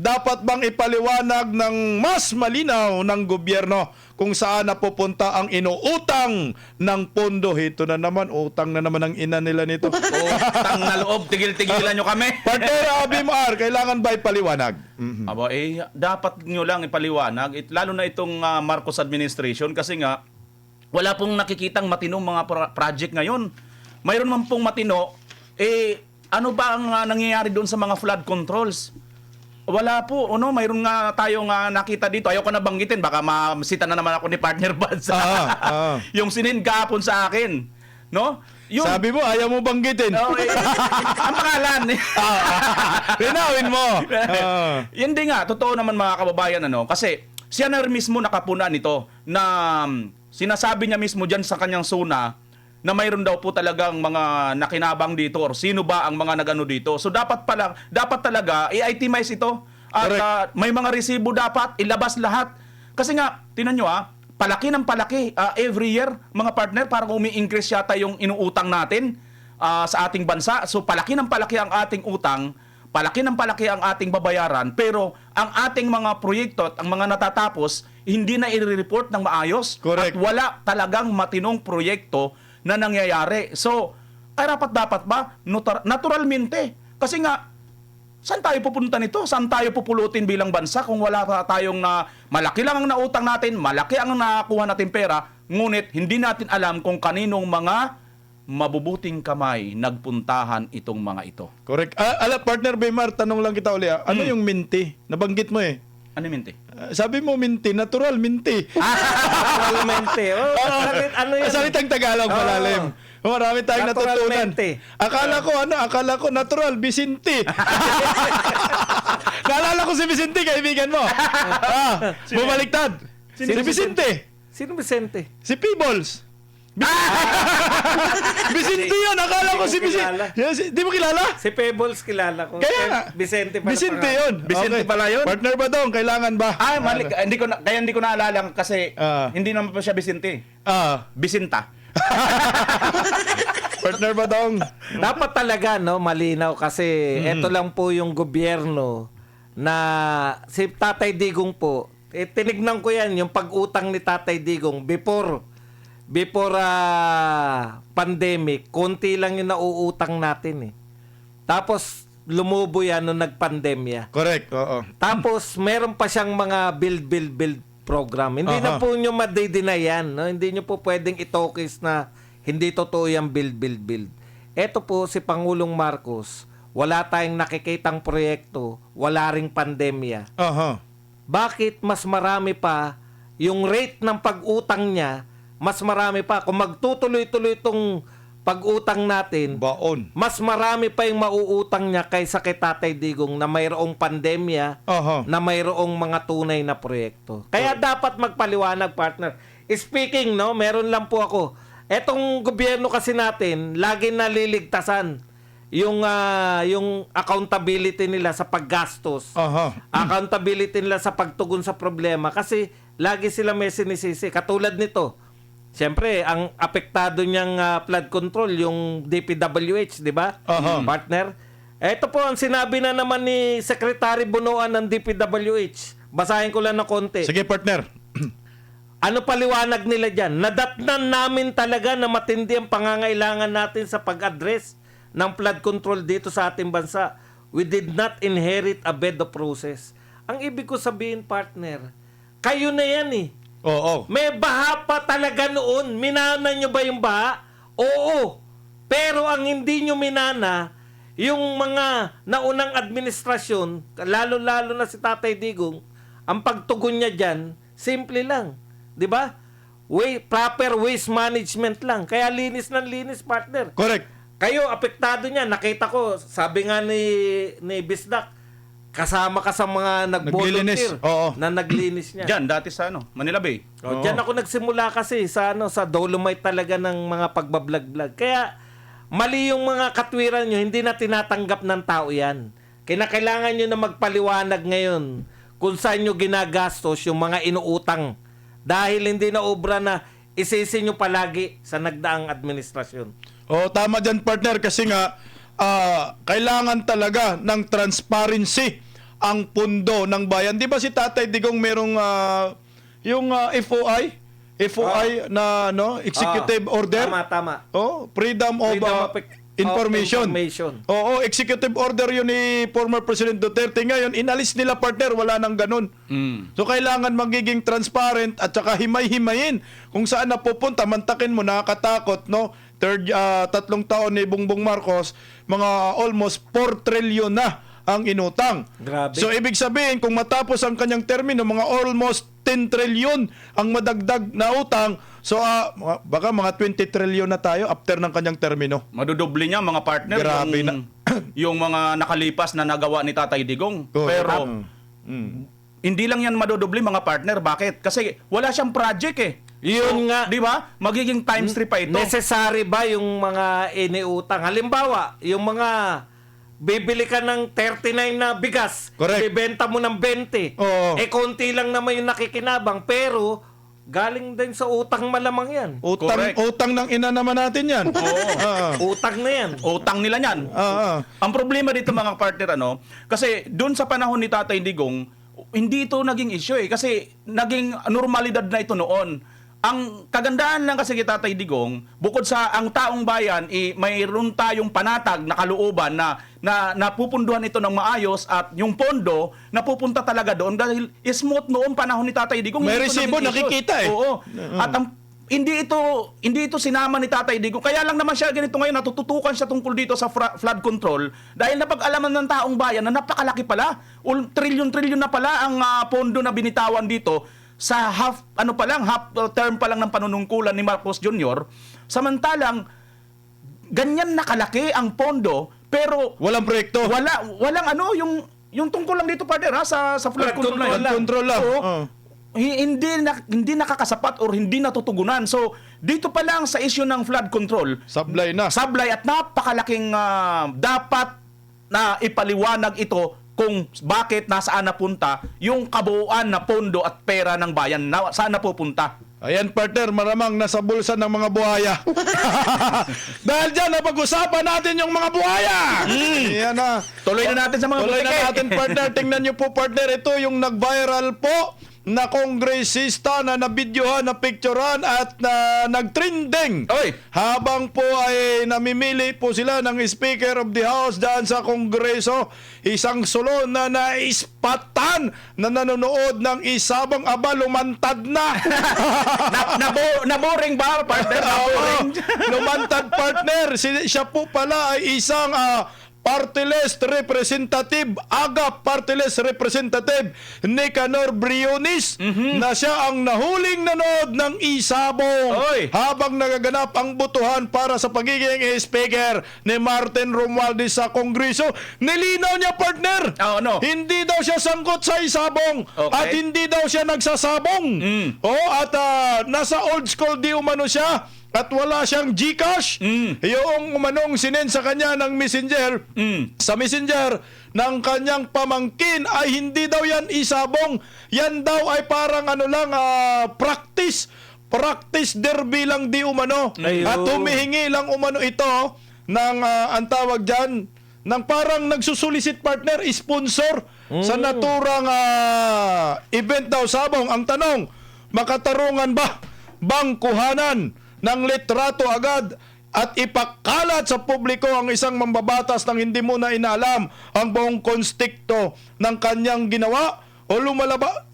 dapat bang ipaliwanag ng mas malinaw ng gobyerno kung saan napupunta ang inuutang ng pondo? Ito na naman, utang na naman ang ina nila nito. Utang na loob, tigil-tigilan nyo kami. Partner Abimar, kailangan ba ipaliwanag? Aba, dapat nyo lang ipaliwanag, lalo na itong Marcos administration, kasi nga, wala pong nakikitang matinong mga project ngayon. Mayroon man pong matino, ano ba ang nangyayari doon sa mga flood controls? Wala po. Mayroon nga tayong nakita dito. Ayoko na banggitin. Baka masita na naman ako ni Partner Buds. Yung sinin kahapon sa akin. No? Yung, Sabi mo, ayaw mo banggitin. Ang pangalan. Linawin mo. Hindi nga. Totoo naman mga kababayan. Kasi siya na mismo nakapuna nito na sinasabi niya mismo dyan sa kanyang zona na mayroon daw po talagang mga nakinabang dito or sino ba ang mga nagano dito. So dapat talaga i-itemize ito at may mga resibo dapat ilabas lahat. Kasi nga, tinan nyo palaki ng palaki every year mga partner, parang umi-increase yata yung inuutang natin sa ating bansa. So palaki ng palaki ang ating utang, palaki ng palaki ang ating babayaran, pero ang ating mga proyekto at ang mga natatapos hindi na i-report ng maayos. Correct. At wala talagang matinong proyekto na nangyayari. So, dapat ba? Naturalmente. Kasi nga, saan tayo pupunta nito? Saan tayo pupulutin bilang bansa kung wala tayong malaki lang ang nautang natin, malaki ang nakakuha natin pera, ngunit hindi natin alam kung kaninong mga mabubuting kamay nagpuntahan itong mga ito. Correct. Partner Bimar, tanong lang kita uli. Ano yung minti? Nabanggit mo eh. Ano minti? Sabi mo minti, natural minti. Naturalmente. Ano yun? Salitang Tagalog malalim. Marami tayong natutunan. Naturalmente. Akala ko natural, Vicente. Naalala ko si Vicente, kaibigan mo. Bumaliktad. Si Vicente. Sino Vicente? Si Peebles. Vicente yun, akala ko si Vicente. Di mo kilala? Si Pebbles kilala ko. Kaya nga. Vicente pala. Vicente yun. Vicente pala yun? Partner ba dong? Kailangan ba? Mali. Hindi ko naalala kasi hindi naman pa siya Vicente. Bisinta. Partner ba dong? Dapat talaga malinaw kasi ito lang po yung gobyerno na si Tatay Digong po. Tinignan ko yan yung pag-utang ni Tatay Digong before pandemic, konti lang yung nauutang natin eh. Tapos lumubo yan nung nagpandemya. Correct, oo. Tapos meron pa siyang mga build program. Hindi na po nyo madideny yan. No? Hindi nyo po pwedeng itokis na hindi totoo yung build. Ito po si Pangulong Marcos, wala tayong nakikitang proyekto, wala ring pandemya. Bakit mas marami pa yung rate ng pag-utang niya, mas marami pa. Kung magtutuloy-tuloy itong pag-utang natin, baon, mas marami pa yung mauutang niya kaysa kay Tatay Digong na mayroong pandemya, na mayroong mga tunay na proyekto. Kaya dapat magpaliwanag, partner. Speaking, meron lang po ako. Etong gobyerno kasi natin, lagi naliligtasan yung accountability nila sa paggastos. Accountability nila sa pagtugon sa problema kasi lagi sila may sinisisi. Katulad nito, siyempre, ang apektado niyang flood control, yung DPWH, di ba? Partner? Ito po ang sinabi na naman ni Secretary Bunuan ng DPWH. Basahin ko lang na konti. Sige, partner. Ano paliwanag nila dyan? Nadatnan namin talaga na matindi ang pangangailangan natin sa pag-address ng flood control dito sa ating bansa. We did not inherit a bed of roses. Ang ibig ko sabihin, partner, kayo na yan eh. Oo. May baha pa talaga noon. Minana nyo ba yung baha? Oo. Pero ang hindi nyo minana, yung mga naunang administrasyon, lalo-lalo na si Tatay Digong, ang pagtugon niya dyan, simple lang. 'Di ba? Proper waste management lang. Kaya linis ng linis, partner. Correct. Kayo, apektado niya. Nakita ko, sabi nga ni Bisdak, kasama ka sa mga nag-volunteer na naglinis niya. Diyan, dati sa Manila Bay. Diyan ako nagsimula kasi sa Dolomite talaga ng mga pagbablog-vlog. Kaya, mali yung mga katwiran nyo, hindi na tinatanggap ng tao yan. Kailangan nyo na magpaliwanag ngayon kung saan nyo ginagastos yung mga inuutang. Dahil hindi na obra na isisi nyo palagi sa nagdaang administrasyon. Tama dyan, partner, kasi nga kailangan talaga ng transparency ang pundo ng bayan. Di ba si Tatay Digong merong yung FOI na executive order? Tama. Oh, freedom of information. Oo, executive order yun ni former President Duterte. Ngayon, inalis nila, partner, wala nang ganun. So, kailangan magiging transparent at saka himay-himayin kung saan napupunta. Mantakin mo, nakakatakot, no? 3 taon ni Bongbong Marcos, mga almost 4 trillion na ang inutang. Grabe. So, ibig sabihin, kung matapos ang kanyang termino, mga almost 10 trillion ang madagdag na utang. So, baka mga 20 trillion na tayo after ng kanyang termino. Madudubli niya mga partner Grabe yung, yung mga nakalipas na nagawa ni Tatay Digong. Correct. Pero hindi lang yan madudubli mga partner. Bakit? Kasi wala siyang project eh. Yun nga. Di ba? Magiging times 3 pa ito. Necessary ba yung mga iniutang? Halimbawa, yung mga bibili ka ng 39 na bigas, Correct. ibebenta mo ng 20. Oo. Konti lang naman yung nakikinabang, pero galing din sa utang malamang yan. Correct. Utang ng ina naman natin yan. Oo. Utang na yan. Utang nila yan. Ang problema dito mga partner, kasi doon sa panahon ni Tatay Digong, hindi ito naging issue eh. Kasi naging normalidad na ito noon. Ang kagandahan lang kasi kay Tatay Digong, bukod sa ang taong bayan, mayroon tayong panatag na kalooban na napupunduhan ito ng maayos at yung pondo napupunta talaga doon dahil smooth noong panahon ni Tatay Digong. May Hindi ito resibo, naging issue. nakikita eh. Oo. At hindi ito sinama ni Tatay Digong. Kaya lang naman siya ganito ngayon, natututukan siya tungkol dito sa flood control dahil napag-alaman ng taong bayan na napakalaki pala. Trilyon-trilyon na pala ang pondo na binitawan dito sa half term pa lang ng panunungkulan ni Marcos Jr. Samantalang ganyan nakalaki ang pondo pero Walang proyekto. walang yung tungkol lang dito partner sa flood control na Flood yan. control lang. So, Oo. hindi nakakasapat or hindi natutugunan. So dito pa lang sa issue ng flood control, Sablay na. sablay at napakalaking dapat na ipaliwanag ito kung bakit nasaan napunta yung kabuuan na pondo at pera ng bayan na saan napupunta. Ayan, partner, maramang nasa bulsa ng mga buhaya. Dahil dyan, napag-usapan natin yung mga buhaya. Yan na. Tuloy na natin sa mga Tuloy na butike. natin, partner. Tingnan nyo po, partner. Ito yung nag-viral po na kongresista na nabidyohan, na picturean at na nag-trending. Oy! Habang po ay namimili po sila ng Speaker of the House daan sa Kongreso, isang sulon na naispatan na nanonood ng isabang aba, lumantad na. Naboring ba, partner? Naboring. Lumantad, partner. Siya po pala ay isang party list representative, AGAP party list representative Nicanor Briones, na siya ang nahuling nanood ng isabong Oy! habang nagaganap ang botohan para sa pagiging speaker ni Martin Romualdez sa Kongreso. Nilinaw niya, partner, hindi daw siya sangkot sa isabong at hindi daw siya nagsasabong. At nasa old school di umano siya at wala siyang GCash. Yung umanong sinend sa kanya ng messenger, sa messenger ng kanyang pamangkin ay hindi daw yan isabong. Yan daw ay parang practice derby lang di umano. Ayun. At humihingi lang umano ito ng ang tawag dyan, ng parang nagsusulisit, partner, sponsor sa naturang event daw sabong. Ang tanong, makatarungan ba bang kuhanan ng litrato agad at ipakalat sa publiko ang isang mambabatas nang hindi muna inaalam ang buong konstekto ng kanyang ginawa o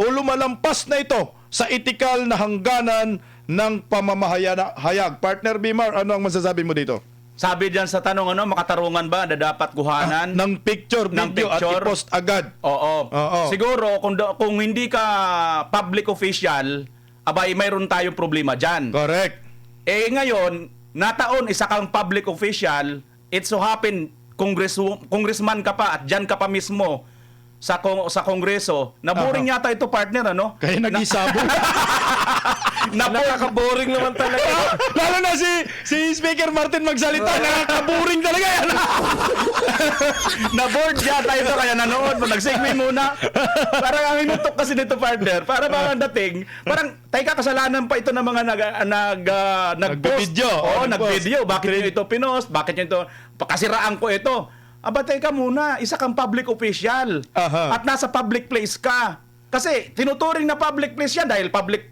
lumalampas na ito sa etikal na hangganan ng pamamahayag? Partner Bimar, ano ang masasabi mo dito? Sabi diyan sa tanong, makatarungan ba na dapat kuhanan Ng picture, video at i-post agad. Oo. Siguro kung hindi ka public official, abay mayroon tayong problema diyan. Correct. Ngayon, nataon isa kang public official, it so happen congressman ka pa at diyan ka pa mismo sa kongreso. Naboring yata ito, partner, Kaya nag-isabong. Nakaka-boring naman talaga. Lalo na si Speaker Martin magsalita, nakaka-boring talaga yan. Na-board yata ito kaya nanood mo. Nag-segment muna. Parang ang inutok kasi nito, partner. Para parang dating, parang teka, kasalanan pa ito ng mga nag-post. Nag-video. Oo, nag-video. Bakit nyo ito pinost? Bakit nyo ito, pakasiraan ko ito. aba teka muna, isa kang public official Aha. at nasa public place ka. Kasi tinuturing na public place yan dahil public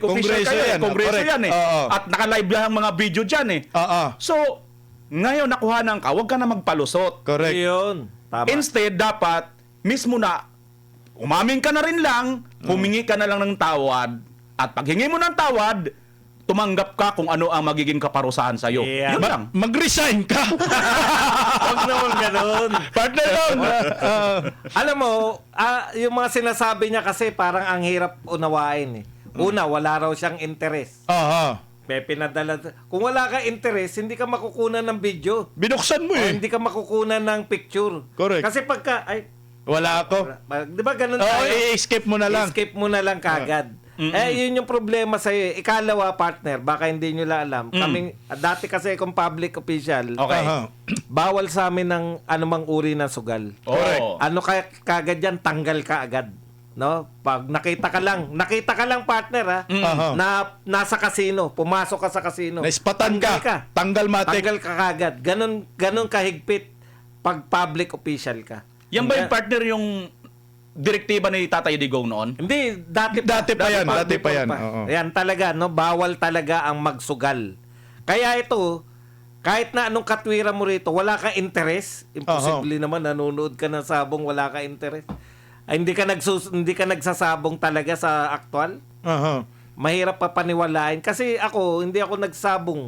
official Kongreso kayo. yan, Kongreso correct. yan eh. Oo. At naka-live lang ang mga video dyan eh. So, ngayon nakuhanan ka, huwag ka na magpalusot. Correct. Yun. Tama. Instead, dapat mismo na umamin ka na rin lang, humingi ka na lang ng tawad. At paghingi mo ng tawad, tumanggap ka kung ano ang magiging kaparusahan sa'yo. Yeah. Yun lang. Mag-resign ka. Huwag naman ganun. Partner doon. Alam mo, yung mga sinasabi niya kasi parang ang hirap unawain eh. Una, wala raw siyang interes. Pinadala. Kung wala ka interes, hindi ka makukunan ng video. Binuksan mo O eh. hindi ka makukunan ng picture. Correct. Kasi pagka, Wala ako. di ba ganun Oo, tayo? i-escape mo na lang. Escape mo na lang kagad. Yun yung problema sa'yo. Ikalawa, partner, baka hindi nyo lang alam. Kaming, dati kasi kung public official, Okay. bawal sa amin ng anumang uri ng sugal. Correct. Ano kagad yan, tanggal ka agad. No? Pag nakita ka lang partner ha, na nasa casino, pumasok ka sa casino. Naispatan ka. Tanggal matik. Tanggal ka kagad. Ganon kahigpit pag public official ka. Yan ba yung partner yung direktiba ni Tatay Digong noon? Hindi, dati pa yan. before pa. Oo. Yan talaga, no? Bawal talaga ang magsugal. Kaya ito, kahit na anong katwiran mo rito, wala ka interes. Imposible naman, nanonood ka ng sabong, wala ka interes. Ay, hindi ka nagsasabong talaga sa aktual. Mahirap pa paniwalain. Kasi ako, hindi ako nagsabong.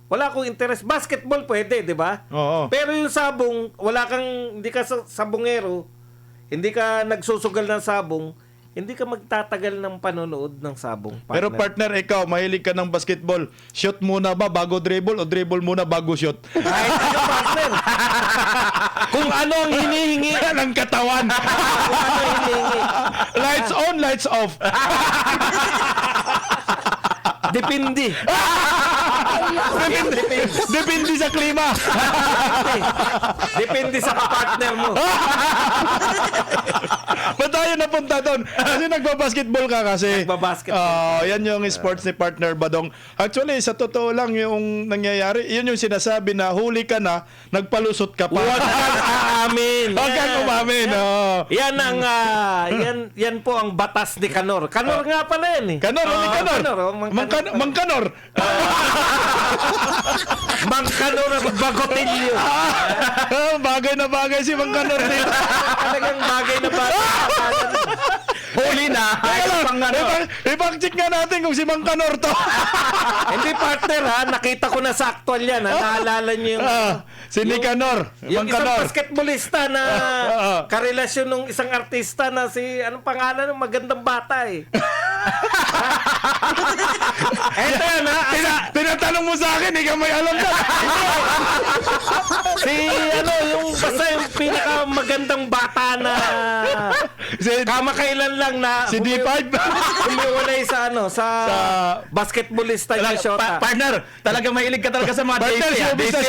Wala akong interes. Basketball pwede, di ba? Oo. Pero yung sabong, hindi ka sabongero, hindi ka nagsusugal ng sabong, hindi ka magtatagal ng panonood ng sabong. Pero partner, ikaw, mahilig ka ng basketball. Shoot muna ba bago dribble o dribble muna bago shoot? Kahit ano, partner. Kung ano ang hinihingi. Yan ang katawan. Kung ano ang hinihingi. Lights on, lights off. Depende. Depende sa klima. Depende sa kapartner mo. Ba't tayo napunta doon? Kasi nagbabasketball ka kasi. Nagbabasketball. Yan yung sports ni partner Badong. Actually, sa totoo lang yung nangyayari, yun yung sinasabi na huli ka na, nagpalusot ka pa. Huwag kang aamin. Huwag kang umamin. Yan ang yan po ang batas ni Kanor. Kanor nga pala yan eh. Kanor, ni Kanor. Mang Kanor. Mang Kanor ang bagotilyo. Bagay na bagay si Mang Kanor dito. Talagang bagay na bagay. Huli na. Ipag-check nga natin kung si Mang Kanor to. Hindi partner ha, nakita ko na sa actual yan ha. Naalala niyo yung Si Nicanor. yung Mang isang Kanor. basketballista na karelasyon ng isang artista na anong pangalan ng magandang bata eh. Eto yan ha. Tinatanong mo sa akin, ikaw may alam na. yung basta yung pinakamagandang bata na kamakailan lang na Si D5. umiwalay sa basketballista niya Shota. Partner, talaga mahilig ka talaga sa mga Partner, daisy.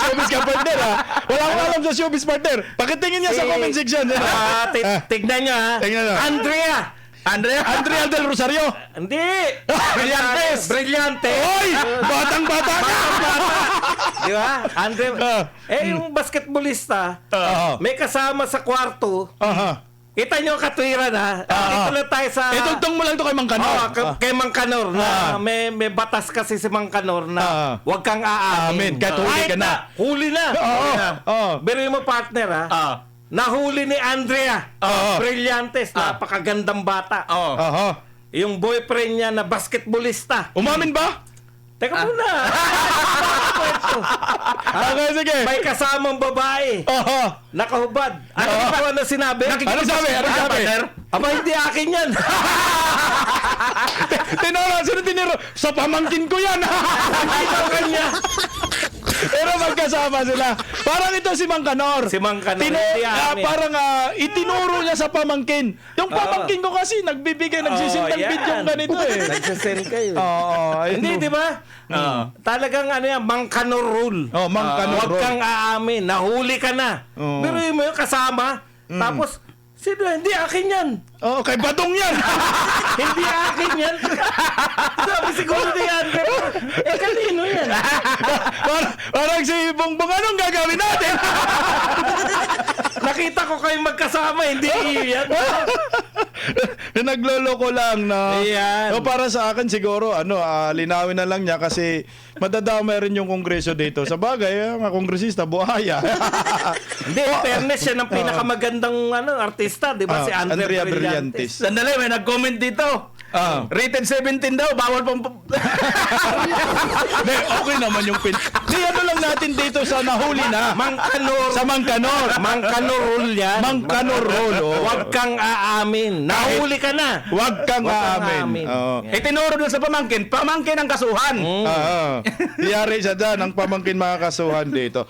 showbiz ka, partner, ha? Wala akong alam sa showbiz, partner. Pakitingin niya sa comment section. Tignan niyo ha. Tignan niyo. Andrea del Rosario. Hindi! Brillantes! Brillante! Hoy! Batang-bata ka! Di ba? Yung basketballista, may kasama sa kwarto. Kita nyo ang katwiran ha. Dito lang tayo sa... Itugtong mo lang to kay Mang Kanor. Kay Mang Kanor na may batas kasi si Mang Kanor na huwag kang aamin. Kahit huli ka na. Huli na. Oo. Pero mo partner ha. Nahuli ni Andrea. Brillantes. Napakagandang bata. Yung boyfriend niya na basketballista. Umamin ba? Teka muna. Okay, sige. May kasamang babae. Nakahubad. Ano sinabi? Ano sabi? Aba, hindi akin yan. Sino tiniro? Sa pamangkin ko yan. Ikaw kanya. Pero magkasama sila. Parang ito si Mang Kanor. Si Mang Kanor. Hindi amin. Parang itinuro niya sa pamangkin. Yung pamangkin ko kasi nagsisend ng video ganito eh. Nagsisend kayo. Hindi, Hindi, di ba? Talagang Mang Kanor rule. Mang Kanor Huwag rule. kang aamin. Nahuli ka na. Pero mo yung kasama. Tapos, Sino? Hindi akin yan. Oh, kay Badong yan. Hindi akin yan. Sabi siguro ni Andre, kanino yan? Parang si Bongbong, anong gagawin natin? Nakita ko kayong magkasama, hindi yan. Nagloloko lang na. Ayan. O para sa akin siguro linawin na lang niya kasi madadamay rin yung kongreso dito. Sa bagay, mga kongresista buhaya. Hindi, in fairness siya ng pinakamagandang artista, di ba? Si Andrea Brillantes. Sandali, may nag-comment dito. Rated 17 daw, bawal pang... Hindi, okay naman yung Di ano lang natin dito sa nahuli na. Mangkanor. Sa Mangkanor. Mangkanorol yan. Mangkanorol. Huwag kang aamin. Nahuli ka na. Huwag kang Huwag kang aamin. aamin. Oo. Yan. Itinuro doon sa pamangkin ang kasuhan. Yari siya dyan, ang pamangkin mga kasuhan dito.